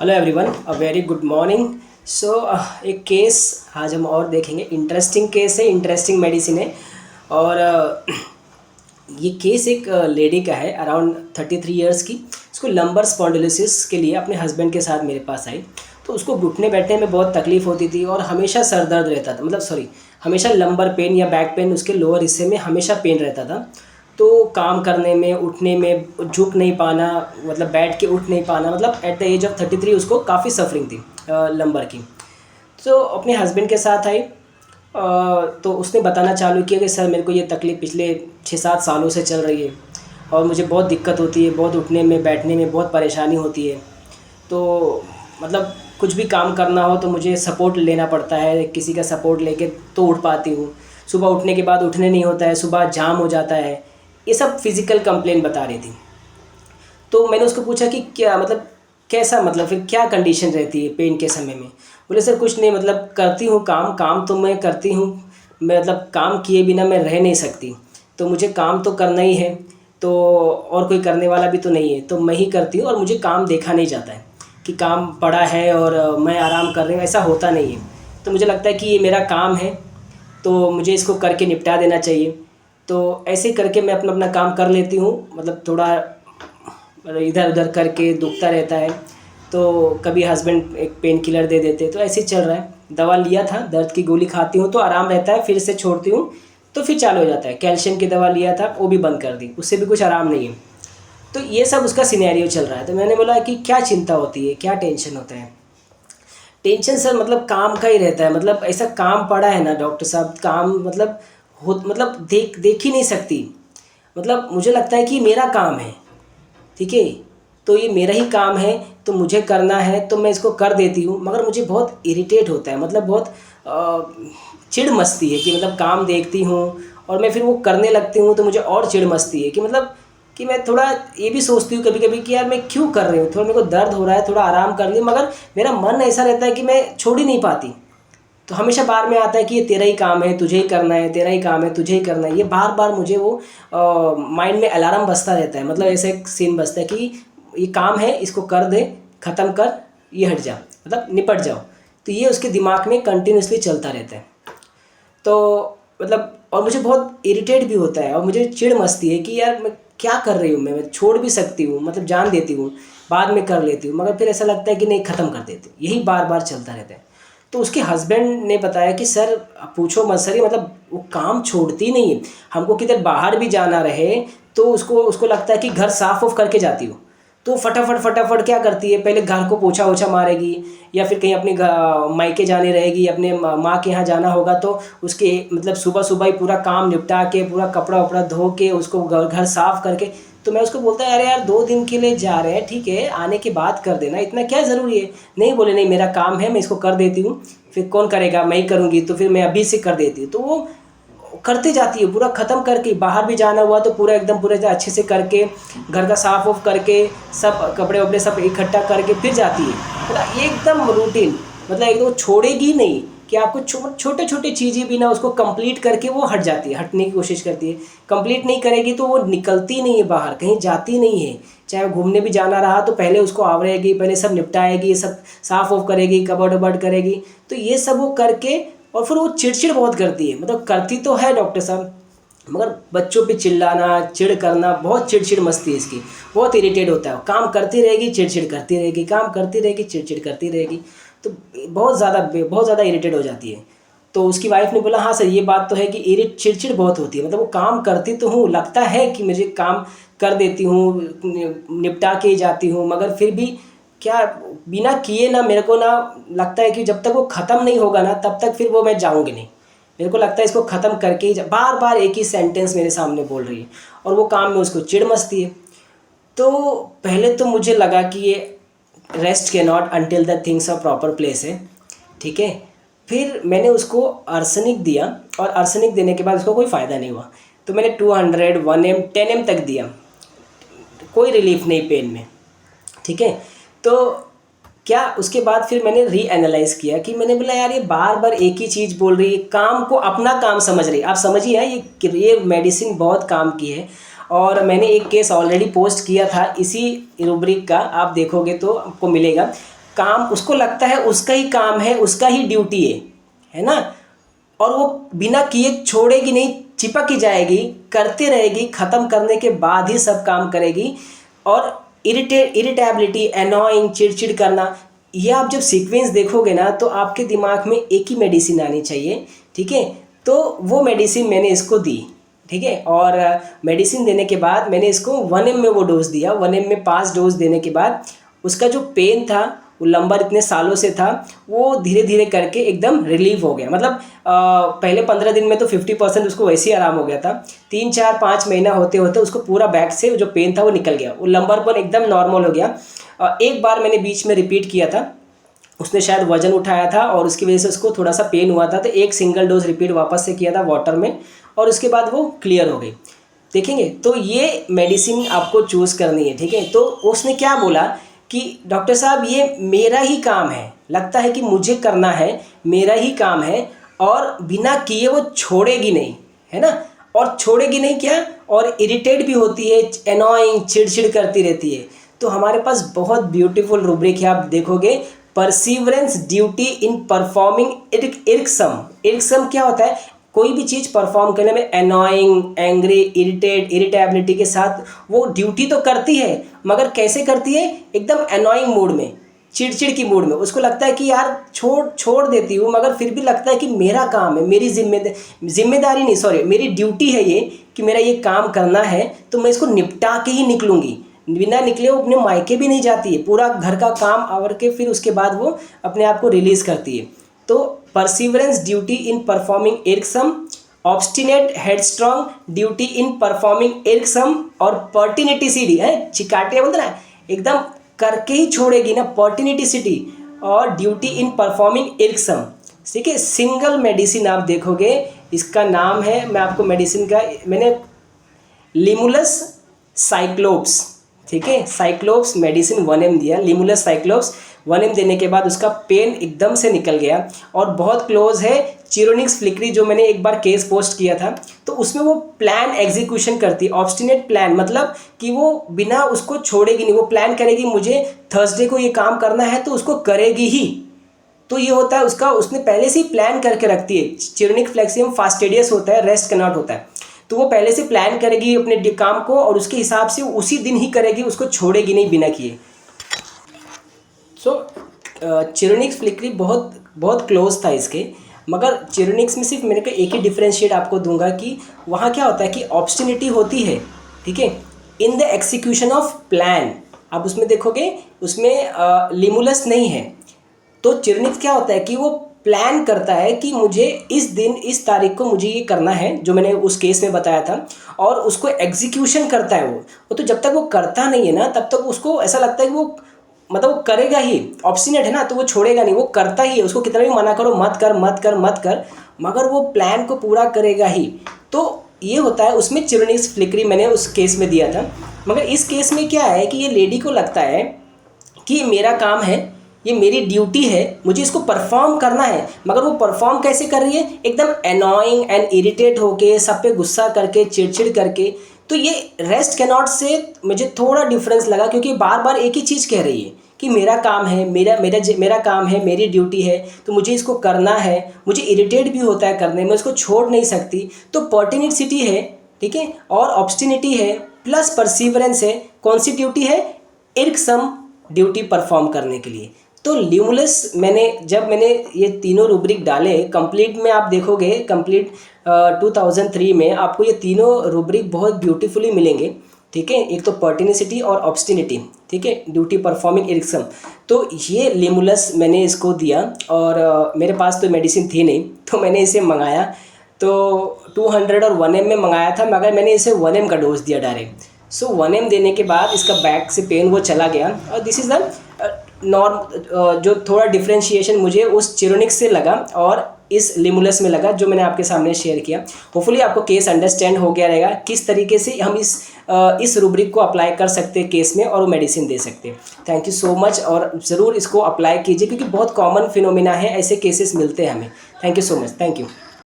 Hello everyone, a very good morning. So एक case आज हम और देखेंगे। इंटरेस्टिंग केस है, इंटरेस्टिंग मेडिसिन है। और ये केस एक लेडी का है, अराउंड 33 ईयर्स की। उसको लंबर स्पॉन्डिलोसिस के लिए अपने हस्बैंड के साथ मेरे पास आई। तो उसको घुटने बैठने में बहुत तकलीफ होती थी और हमेशा सर दर्द रहता था, मतलब सॉरी, हमेशा लंबर पेन या बैक पेन, उसके लोअर हिस्से में हमेशा पेन रहता था। तो काम करने में, उठने में, झुक नहीं पाना, मतलब बैठ के उठ नहीं पाना, मतलब एट द एज ऑफ 33 उसको काफ़ी सफरिंग थी लंबर की। तो अपने हस्बैंड के साथ आई। तो उसने बताना चालू किया कि सर मेरे को ये तकलीफ़ पिछले 6-7 सालों से चल रही है और मुझे बहुत दिक्कत होती है, बहुत उठने में बैठने में बहुत परेशानी होती है। तो मतलब कुछ भी काम करना हो तो मुझे सपोर्ट लेना पड़ता है, किसी का सपोर्ट लेके तो उठ पाती हूँ। सुबह उठने के बाद उठने नहीं होता है, सुबह जाम हो जाता है। ये सब फिज़िकल कंप्लेन बता रही थी। तो मैंने उसको पूछा कि क्या मतलब, कैसा मतलब फिर क्या कंडीशन रहती है पेन के समय में। बोले सर कुछ नहीं, मतलब करती हूँ काम, काम तो मैं करती हूँ, मैं मतलब काम किए बिना मैं रह नहीं सकती। तो मुझे काम तो करना ही है। तो और कोई करने वाला भी तो नहीं है, तो मैं ही करती हूँ और मुझे काम देखा नहीं जाता है कि काम पड़ा है और मैं आराम कर रही हूँ, ऐसा होता नहीं है। तो मुझे लगता है कि ये मेरा काम है, तो मुझे इसको करके निपटा देना चाहिए। तो ऐसे ही करके मैं अपना अपना काम कर लेती हूँ, मतलब थोड़ा मतलब इधर उधर करके दुखता रहता है। तो कभी हस्बैंड एक पेन किलर दे देते, तो ऐसे ही चल रहा है। दवा लिया था, दर्द की गोली खाती हूँ तो आराम रहता है, फिर से छोड़ती हूँ तो फिर चालू हो जाता है। कैल्शियम की दवा लिया था, वो भी बंद कर दी, उससे भी कुछ आराम नहीं है। तो ये सब उसका सिनेरियो चल रहा है। तो मैंने बोला कि क्या चिंता होती है, क्या टेंशन होता है। टेंशन सर मतलब काम का ही रहता है, मतलब ऐसा काम पड़ा है ना डॉक्टर साहब, काम मतलब हो, मतलब देख देख ही नहीं सकती। मतलब मुझे लगता है कि मेरा काम है, ठीक है, तो ये मेरा ही काम है, तो मुझे करना है तो मैं इसको कर देती हूँ। मगर मुझे बहुत इरिटेट होता है, मतलब बहुत चिढ़ मचती है कि मतलब काम देखती हूँ और मैं फिर वो करने लगती हूँ तो मुझे और चिढ़ मचती है कि मतलब कि मैं थोड़ा ये भी सोचती हूँ कभी कभी कि यार मैं क्यों कर रही हूँ, थोड़ा मेरे को दर्द हो रहा है, थोड़ा आराम कर लिया, मगर मेरा मन ऐसा रहता है कि मैं छोड़ ही नहीं पाती। तो हमेशा बार में आता है कि ये तेरा ही काम है, तुझे ही करना है, तेरा ही काम है, तुझे ही करना है। ये बार बार मुझे वो माइंड में अलार्म बजता रहता है, मतलब ऐसे एक सीन बजता है कि ये काम है, इसको कर दे, ख़त्म कर, ये हट जा, मतलब निपट जाओ। तो ये उसके दिमाग में कंटिन्यूसली चलता रहता है। तो मतलब और मुझे बहुत इरिटेट भी होता है और मुझे चिढ़ मचती है कि यार मैं क्या कर रही हूँ, मैं छोड़ भी सकती हूँ, मतलब जान देती हूँ, बाद में कर लेती हूँ, मगर फिर ऐसा लगता है कि नहीं, ख़त्म कर देती हूँ। यही बार बार चलता रहता है। तो उसके हस्बैंड ने बताया कि सर पूछो मत सर, ये मतलब वो काम छोड़ती नहीं है। हमको किधर बाहर भी जाना रहे तो उसको उसको लगता है कि घर साफ ऑफ करके जाती हो, तो फटाफट फटाफट क्या करती है, पहले घर को पोछा ओछा मारेगी, या फिर कहीं अपने मायके जाने रहेगी, अपने माँ के यहाँ जाना होगा तो उसके मतलब सुबह सुबह ही पूरा काम निपटा के, पूरा कपड़ा वपड़ा धो के, उसको घर घर साफ करके। तो मैं उसको बोलता है अरे यार 2 दिन के लिए जा रहे हैं, ठीक है, आने के बाद कर देना, इतना क्या ज़रूरी है। नहीं, बोले नहीं, मेरा काम है, मैं इसको कर देती हूँ। फिर कौन करेगा, मैं ही करूँगी, तो फिर मैं अभी से कर देती हूँ। तो वो करते जाती है, पूरा ख़त्म करके, बाहर भी जाना हुआ तो पूरा एकदम पूरे अच्छे से करके, घर का साफ ऑफ करके, सब कपड़े वपड़े सब इकट्ठा करके फिर जाती है, मतलब एकदम रूटीन, मतलब एकदम छोड़ेगी नहीं कि आपको छोटे छोटे चीज़ें भी ना उसको कंप्लीट करके वो हट जाती है, हटने की कोशिश करती है। कंप्लीट नहीं करेगी तो वो निकलती नहीं है बाहर, कहीं जाती नहीं है। चाहे घूमने भी जाना रहा तो पहले उसको आवरेगी, पहले सब निपटाएगी, सब साफ़ ऑफ करेगी, कबर्ड वबर्ड करेगी। तो ये सब वो करके और फिर वो चिड़चिड़ बहुत करती है, मतलब करती तो है डॉक्टर साहब, मगर बच्चों पे चिल्लाना, चिढ़ करना, बहुत चिड़चिड़ मस्ती है इसकी, बहुत इरिटेट होता है। काम करती रहेगी, चिड़चिड़ करती रहेगी, काम करती रहेगी, चिड़चिड़ करती रहेगी। तो बहुत ज़्यादा इरिटेट हो जाती है। तो उसकी वाइफ ने बोला हाँ सर, ये बात तो है कि चिड़चिड़ बहुत होती है, मतलब वो काम करती तो हूँ, लगता है कि मुझे काम कर देती हूँ, निपटा के जाती हूँ, मगर फिर भी क्या, बिना किए ना मेरे को ना लगता है कि जब तक वो ख़त्म नहीं होगा ना तब तक फिर वो मैं जाऊँगी नहीं। मेरे को लगता है इसको ख़त्म करके ही बार बार एक ही सेंटेंस मेरे सामने बोल रही है और वो काम में उसको चिढ़ मचती है। तो पहले तो मुझे लगा कि ये रेस्ट के not until the things of proper place है, ठीक है। फिर मैंने उसको आर्सेनिक दिया और आर्सेनिक देने के बाद उसको कोई फ़ायदा नहीं हुआ। तो मैंने 200, 1 M, 10 M तक दिया, कोई रिलीफ नहीं पेन में, ठीक है। तो क्या उसके बाद फिर मैंने री एनालाइज किया कि मैंने बोला यार ये बार बार एक ही चीज़ बोल रही है, काम को अपना काम समझ रही है। आप समझिए ये मेडिसिन बहुत काम की है। और मैंने एक केस ऑलरेडी पोस्ट किया था इसी रूब्रिक का, आप देखोगे तो आपको मिलेगा। काम उसको लगता है उसका ही काम है, उसका ही ड्यूटी है ना, और वो बिना किए छोड़ेगी नहीं, चिपक ही जाएगी, करते रहेगी, ख़त्म करने के बाद ही सब काम करेगी। और इरिटेबिलिटी, एनॉइंग, चिड़चिड़ करना, ये आप जब सीक्वेंस देखोगे ना तो आपके दिमाग में एक ही मेडिसिन आनी चाहिए, ठीक है। तो वो मेडिसिन मैंने इसको दी, ठीक है। और मेडिसिन देने के बाद मैंने इसको 1 में वो डोज दिया। 1 में 5 डोज देने के बाद उसका जो पेन था, वो लंबर इतने सालों से था, वो धीरे धीरे करके एकदम रिलीव हो गया। मतलब पहले 15 दिन में तो 50% उसको वैसे ही आराम हो गया था। 3 4 5 महीना होते होते उसको पूरा बैक से जो पेन था वो निकल गया, वो लंबरपन एकदम नॉर्मल हो गया। एक बार मैंने बीच में रिपीट किया था, उसने शायद वजन उठाया था और उसकी वजह से उसको थोड़ा सा पेन हुआ था, तो एक सिंगल डोज रिपीट वापस से किया था वाटर में, और उसके बाद वो क्लियर हो गई। देखेंगे तो ये मेडिसिन आपको चूज़ करनी है, ठीक है। तो उसने क्या बोला कि डॉक्टर साहब ये मेरा ही काम है, लगता है कि मुझे करना है, मेरा ही काम है, और बिना किए वो छोड़ेगी नहीं, है ना। और छोड़ेगी नहीं क्या, और इरिटेट भी होती है, एनॉइंग, चिड़चिड़ करती रहती है। तो हमारे पास बहुत ब्यूटीफुल रूब्रिक है, आप देखोगे, परसिवरेंस ड्यूटी इन परफॉर्मिंग इरिक्सम। इरिक्सम क्या होता है, कोई भी चीज़ परफॉर्म करने में एनॉइंग, एंग्री, इरिटेबिलिटी के साथ वो ड्यूटी तो करती है, मगर कैसे करती है, एकदम एनॉइंग मूड में, चिड़चिड़ की मूड में। उसको लगता है कि यार छोड़ देती हूँ, मगर फिर भी लगता है कि मेरा काम है, मेरी जिम्मेदारी नहीं, सॉरी, मेरी ड्यूटी है ये, कि मेरा ये काम करना है, तो मैं इसको निपटा के ही निकलूँगी। बिना निकले वो अपने मायके भी नहीं जाती है, पूरा घर का काम आवर के फिर उसके बाद वो अपने आप को रिलीज़ करती है। तो perseverance duty in performing irksome, obstinate headstrong duty in performing irksome, और पर्टिनिटिसिटी है, चिकाटिया बोलते ना, एकदम करके ही छोड़ेगी ना, पर्टिनिटिसिटी, और ड्यूटी इन परफॉर्मिंग इरिक्सम, ठीक है। सिंगल मेडिसिन आप देखोगे, इसका नाम है, मैं आपको मेडिसिन का मैंने लिमुलस साइक्लोप्स, ठीक है, साइक्लोप्स मेडिसिन 1 दिया, लिमुलस साइक्लोप्स 1 देने के बाद उसका पेन एकदम से निकल गया। और बहुत क्लोज है चिरोनिक्स फ्लिकरी, जो मैंने एक बार केस पोस्ट किया था, तो उसमें वो प्लान एग्जीक्यूशन करती है, ऑब्स्टिनेट प्लान, मतलब कि वो बिना उसको छोड़ेगी नहीं, वो प्लान करेगी, मुझे थर्सडे को ये काम करना है तो उसको करेगी ही। तो ये होता है उसका, उसने पहले से ही प्लान करके रखती है। चिरोनिक फ्लेक्सियम फास्टेडियस होता है, रेस्ट कैनॉट होता है, तो वो पहले से प्लान करेगी अपने काम को, और उसके हिसाब से उसी दिन ही करेगी, उसको छोड़ेगी नहीं बिना किए। सो चिरोनिक्स फ्लिकरी बहुत बहुत क्लोज था इसके, मगर चिरोनिक्स में सिर्फ मैंने एक ही डिफरेंशिएट आपको दूंगा कि वहाँ क्या होता है कि ऑब्स्टिनिटी होती है, ठीक है, in the execution of plan. आप उसमें देखोगे, उसमें लिमुलस नहीं है। तो चिरोनिक्स क्या होता है कि वो प्लान करता है कि मुझे इस दिन, इस तारीख को मुझे ये करना है, जो मैंने उस केस में बताया था, और उसको एग्जीक्यूशन करता है वो। तो जब तक वो करता नहीं है ना, तब तक उसको ऐसा लगता है कि वो, मतलब वो करेगा ही, ऑब्स्टिनेट है ना, तो वो छोड़ेगा नहीं, वो करता ही है। उसको कितना भी मना करो, मत कर मत कर मत कर, मगर वो प्लान को पूरा करेगा ही। तो ये होता है उसमें चिरोनिक्स फ्लिकरी मैंने उस केस में दिया था। मगर इस केस में क्या है कि ये लेडी को लगता है कि ये मेरा काम है, ये मेरी ड्यूटी है, मुझे इसको परफॉर्म करना है, मगर वो परफॉर्म कैसे कर रही है, एकदम एनॉइंग एंड इरिटेट होके, सब पे गुस्सा करके, चिड़चिड़ करके। तो ये रेस्ट कैनॉट से मुझे थोड़ा डिफरेंस लगा, क्योंकि बार बार एक ही चीज़ कह रही है कि मेरा काम है, मेरा काम है, मेरी ड्यूटी है, तो मुझे इसको करना है, मुझे इरिटेट भी होता है करने में, उसको छोड़ नहीं सकती। तो पर्टिनिसिटी है, ठीक है, और ऑब्स्टिनिटी है, प्लस परसिवरेंस है। कौन सी ड्यूटी है, इरिक्सम ड्यूटी परफॉर्म करने के लिए। तो लिमुलस जब मैंने ये तीनों रूब्रिक डाले, कंप्लीट में आप देखोगे, कंप्लीट 2003 में आपको ये तीनों रूब्रिक बहुत ब्यूटीफुली मिलेंगे, ठीक है। एक तो पर्टिनिसिटी और ऑब्स्टिनिटी, ठीक है, ड्यूटी परफॉर्मिंग इरिक्सम। तो ये लिमुलस मैंने इसको दिया, और मेरे पास तो मेडिसिन थी नहीं, तो मैंने इसे मंगाया। तो 200 और 1 में मंगाया था, मगर मैंने इसे 1 का डोज दिया डायरेक्ट। सो 1 देने के बाद इसका बैक से पेन वो चला गया। और दिस इज़ द जो थोड़ा डिफ्रेंशिएशन मुझे उस चिरोनिक्स से लगा और इस लिमुलस में लगा, जो मैंने आपके सामने शेयर किया। होपफुली आपको केस अंडरस्टैंड हो गया रहेगा, किस तरीके से हम इस रूब्रिक को अप्लाई कर सकते हैं केस में, और वो मेडिसिन दे सकते हैं। थैंक यू सो मच, और ज़रूर इसको अप्लाई कीजिए, क्योंकि बहुत कॉमन फिनोमिना है, ऐसे केसेस मिलते हैं हमें। Thank you so much, thank you.